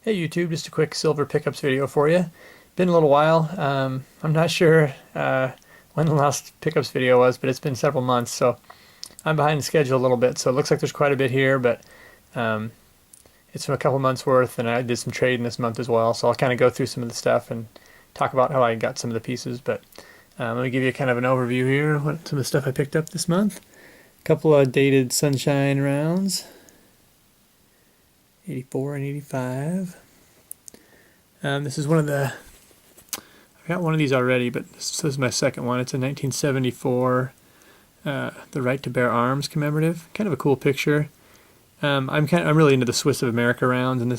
Hey YouTube, just a quick silver pickups video for you. Been a little while. I'm not sure when the last pickups video was, but it's been several months, so I'm behind the schedule a little bit. So it looks like there's quite a bit here, but um, it's from a couple months worth, and I did some trading this month as well. So I'll kind of go through some of the stuff and talk about how I got some of the pieces. But let me give you kind of an overview here. What some of the stuff I picked up this month. A couple of dated sunshine rounds. 84 and 85. This is one of the, I got one of these already, but this is my second one. It's a 1974 The Right to Bear Arms commemorative. Kind of a cool picture. I'm really into the Swiss of America rounds, and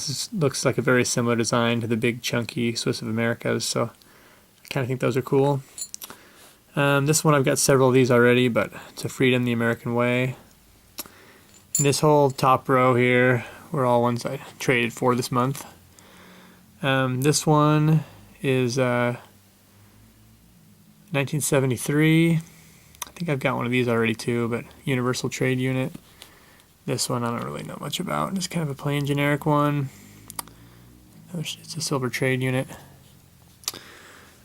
looks like a very similar design to the big chunky Swiss of Americas, so I kind of think those are cool. This one I've got several of these already, but it's a Freedom the American Way. And this whole top row here were all ones I traded for this month. This one is 1973. I think I've got one of these already too, but Universal Trade Unit. This one I don't really know much about. It's kind of a plain generic one. It's a silver trade unit.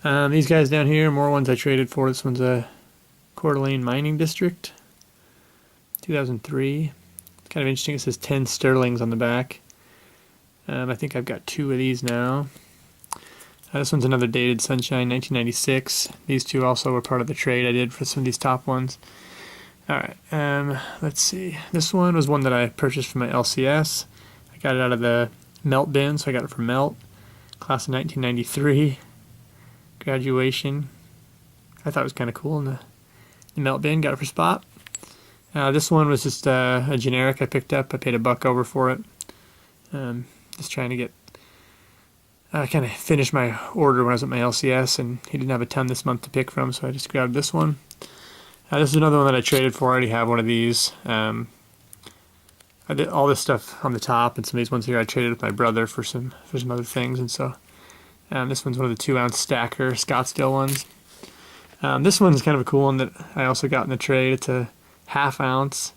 These guys down here, more ones I traded for. This one's a Coeur d'Alene Mining District, 2003. Kind of interesting. It says 10 sterlings on the back. I think I've got two of these now. This one's another dated Sunshine 1996. These two also were part of the trade I did for some of these top ones. Alright, let's see. This one was one that I purchased from my LCS. I got it out of the Melt bin, so I got it from Melt. Class of 1993. Graduation. I thought it was kind of cool in the Melt bin. Got it for spot. This one was just a generic I picked up. I paid $1 over for it. Just trying to get kind of finish my order when I was at my LCS, and he didn't have a ton this month to pick from, so I just grabbed this one. This is another one that I traded for. I already have one of these. I did all this stuff on the top, and some of these ones here I traded with my brother for some other things, and so this one's one of the 2-ounce stacker Scottsdale ones. This one's kind of a cool one that I also got in the trade. It's a 1/2 ounce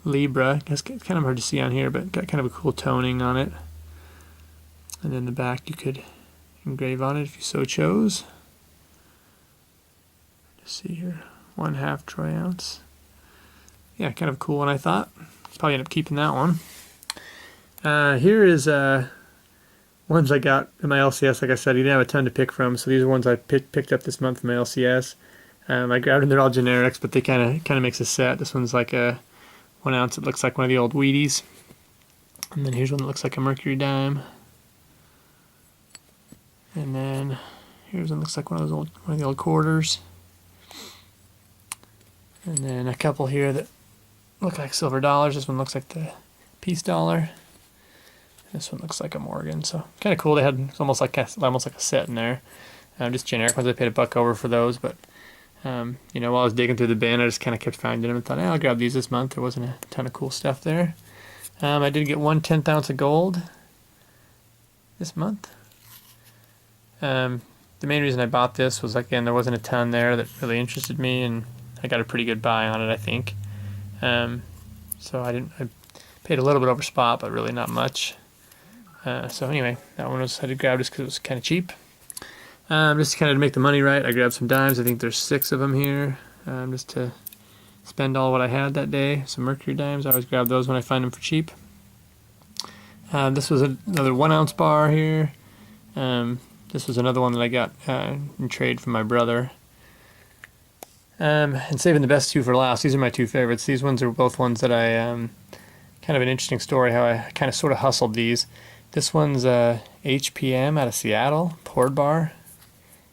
Libra. It's kind of hard to see on here, but got kind of a cool toning on it. And then the back you could engrave on it if you so chose. Just see here, 1/2 troy ounce. Yeah, kind of a cool one I thought. Probably end up keeping that one. Here is ones I got in my LCS. Like I said, he didn't have a ton to pick from, so these are ones I picked up this month from my LCS. I grabbed them. They're all generics, but they kind of makes a set. This one's like a 1 ounce. It looks like one of the old Wheaties. And then here's one that looks like a Mercury dime. And then here's one that looks like one of the old quarters. And then a couple here that look like silver dollars. This one looks like the peace dollar. This one looks like a Morgan. So kind of cool. They had almost like a set in there. Just generic ones. I paid $1 over for those, but while I was digging through the bin, I just kind of kept finding them and thought, I'll grab these this month. There wasn't a ton of cool stuff there. I did get 1/10 ounce of gold this month. The main reason I bought this was, again, there wasn't a ton there that really interested me, and I got a pretty good buy on it, I think. So I paid a little bit over spot, but really not much. So anyway, that one I had grabbed just because it was kind of cheap. Just kind of to make the money right, I grabbed some dimes. I think there's 6 of them here, just to spend all what I had that day. Some Mercury dimes. I always grab those when I find them for cheap. This was another 1 ounce bar here. This was another one that I got in trade from my brother. And saving the best two for last. These are my two favorites. These ones are both ones that I kind of an interesting story how I kind of sort of hustled these. This one's HPM out of Seattle, poured bar.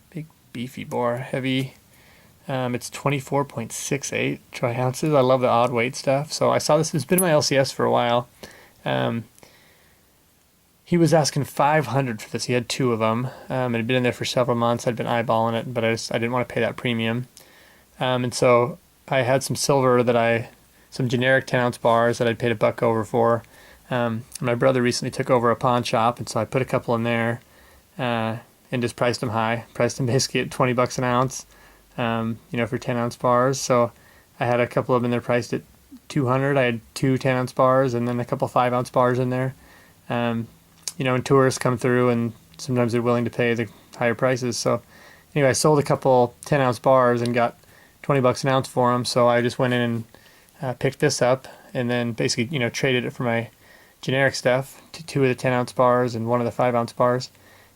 Big beefy bar, heavy. It's 24.68 troy ounces. I love the odd weight stuff. So I saw this. It's been in my LCS for a while. He was asking $500 for this. He had 2 of them. It had been in there for several months. I'd been eyeballing it, but I didn't want to pay that premium. And so I had some silver some generic 10-ounce bars that I'd paid $1 over for. My brother recently took over a pawn shop, and so I put a couple in there and just priced them high. Priced them basically at $20 an ounce, for 10-ounce bars. So I had a couple of them in there priced at $200. I had 2 10-ounce bars and then a couple 5-ounce bars in there. you know, and tourists come through, and sometimes they're willing to pay the higher prices. So anyway, I sold a couple 10-ounce bars and got 20 bucks an ounce for them. So I just went in and picked this up, and then basically, you know, traded it for my generic stuff to 2 of the 10-ounce bars and 1 of the 5-ounce bars.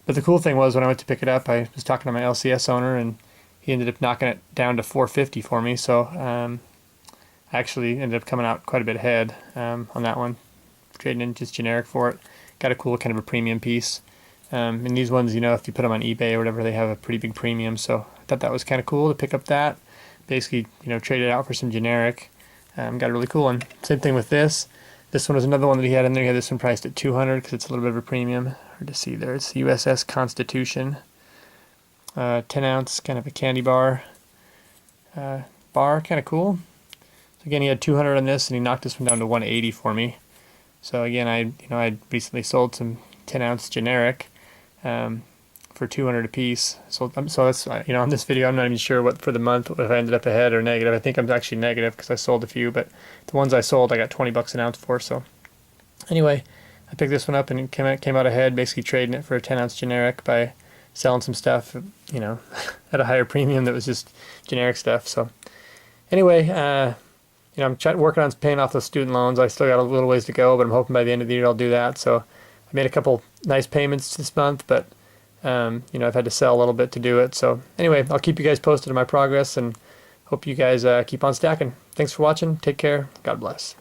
But the cool thing was, when I went to pick it up, I was talking to my LCS owner, and he ended up knocking it down to $4.50 for me. So I actually ended up coming out quite a bit ahead on that one, trading in just generic for it. Got a cool kind of a premium piece. And these ones, you know, if you put them on eBay or whatever, they have a pretty big premium. So I thought that was kind of cool to pick up that. Basically, you know, trade it out for some generic. Got a really cool one. Same thing with this. This one was another one that he had in there. He had this one priced at $200 because it's a little bit of a premium. Hard to see there. It's USS Constitution. 10-ounce, kind of a candy bar. Bar, kind of cool. So again, he had 200 on this, and he knocked this one down to 180 for me. So again, I recently sold some 10-ounce generic for 200 a piece. So that's, you know, on this video, I'm not even sure what for the month, if I ended up ahead or negative. I think I'm actually negative because I sold a few, but the ones I sold, I got 20 bucks an ounce for. So anyway, I picked this one up and it came out ahead, basically trading it for a 10-ounce generic by selling some stuff, you know, at a higher premium that was just generic stuff. So anyway, you know, I'm working on paying off those student loans. I still got a little ways to go, but I'm hoping by the end of the year I'll do that. So I made a couple nice payments this month, but you know, I've had to sell a little bit to do it. So anyway, I'll keep you guys posted on my progress, and hope you guys keep on stacking. Thanks for watching. Take care. God bless.